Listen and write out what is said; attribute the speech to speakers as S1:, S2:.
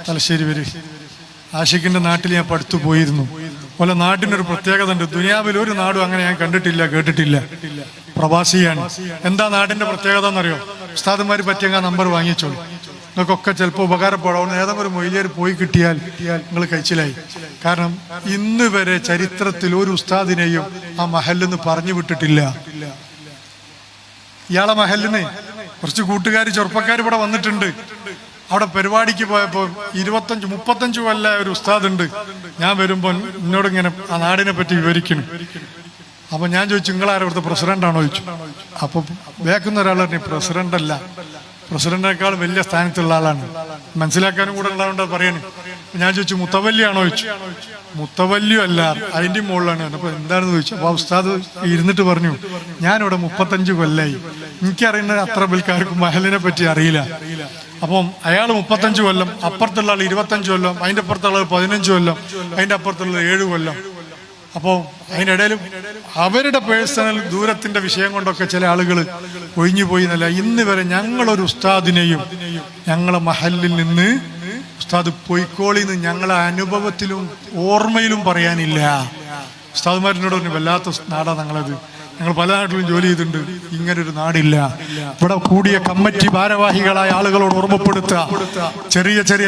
S1: തലശ്ശേരി വരെ. ആഷിഖിന്റെ നാട്ടിൽ ഞാൻ പഠിത്തു പോയിരുന്നു. അതുപോലെ നാട്ടിനൊരു പ്രത്യേകത ഉണ്ട്. ദുനിയാവിൽ ഒരു നാടും അങ്ങനെ ഞാൻ കണ്ടിട്ടില്ല, കേട്ടിട്ടില്ല. പ്രവാസിയാണ്. എന്താ നാടിന്റെ പ്രത്യേകത എന്നറിയോ? ഉസ്താദന്മാർ പറ്റിയ നമ്പർ വാങ്ങിച്ചോളൂ, നിങ്ങൾക്കൊക്കെ ചിലപ്പോൾ ഉപകാരപ്പെടാവുന്ന ഏതെങ്കിലും ഒരു മൊയിലിയർ പോയി കിട്ടിയാൽ നിങ്ങൾ കഴിച്ചിലായി. കാരണം ഇന്ന് വരെ ചരിത്രത്തിൽ ഒരു ഉസ്താദിനെയും ആ മഹലിന്ന് പറഞ്ഞു വിട്ടിട്ടില്ല. ഇയാളെ മഹലിന് കുറച്ച് കൂട്ടുകാർ ചെറുപ്പക്കാർ ഇവിടെ വന്നിട്ടുണ്ട്. അവിടെ പരിപാടിക്ക് പോയപ്പോൾ 25-35 കൊല്ല ഒരു ഉസ്താദ് ഉണ്ട്. ഞാൻ വരുമ്പോൾ എന്നോട് ഇങ്ങനെ ആ നാടിനെ പറ്റി വിവരിക്കണം. അപ്പൊ ഞാൻ ചോദിച്ചു, നിങ്ങളാരും ഇവിടുത്തെ പ്രസിഡന്റാണോ ചോദിച്ചു. അപ്പൊ വേക്കുന്ന ഒരാൾ പറഞ്ഞു, പ്രസിഡന്റ് അല്ല, പ്രസിഡന്റിനേക്കാൾ വലിയ സ്ഥാനത്തുള്ള ആളാണ്. മനസ്സിലാക്കാനും കൂടെ ഉള്ളതുകൊണ്ട് പറയണേ. ഞാൻ ചോദിച്ചു, മുത്തവല്ലിയാണോ ചോദിച്ചു. മുത്തവല്ലിയും അല്ല, അതിന്റെ മുകളിലാണ്. അപ്പൊ എന്താണെന്ന് ചോദിച്ചു. അപ്പൊ ഉസ്താദ് ഇരുന്നിട്ട് പറഞ്ഞു, ഞാനിവിടെ 35 കൊല്ലായി, എനിക്കറിയുന്ന അത്ര ബൽക്കാർക്കും മഹലിനെ പറ്റി അറിയില്ല. അപ്പം അയാൾ 35 കൊല്ലം, അപ്പുറത്തുള്ള ആൾ 25 കൊല്ലം, അതിന്റെ അപ്പുറത്തുള്ള 15 കൊല്ലം, അതിന്റെ അപ്പുറത്തുള്ള 7 കൊല്ലം. അപ്പോൾ അതിനിടയിലും അവരുടെ പേഴ്സണൽ ദൂരത്തിന്റെ വിഷയം കൊണ്ടൊക്കെ ചില ആളുകൾ ഒഴിഞ്ഞു പോയി എന്നല്ല. ഇന്ന് വരെ ഞങ്ങളൊരു ഉസ്താദിനെയും ഞങ്ങളെ മഹലിൽ നിന്ന് ഉസ്താദ് പൊയ്ക്കോളിന്ന് ഞങ്ങളെ അനുഭവത്തിലും ഓർമ്മയിലും പറയാനില്ല. ഉസ്താദ്മാരിനോട് പറഞ്ഞു, വല്ലാത്ത നാടാ ഞങ്ങളത്, ഞങ്ങൾ പല നാട്ടിലും ജോലി ചെയ്തിട്ടുണ്ട്, ഇങ്ങനൊരു നാടില്ല. ഇവിടെ കൂടിയ കമ്മിറ്റി ഭാരവാഹികളായ ആളുകളോട് ഓർമ്മപ്പെടുത്തുക, ചെറിയ ചെറിയ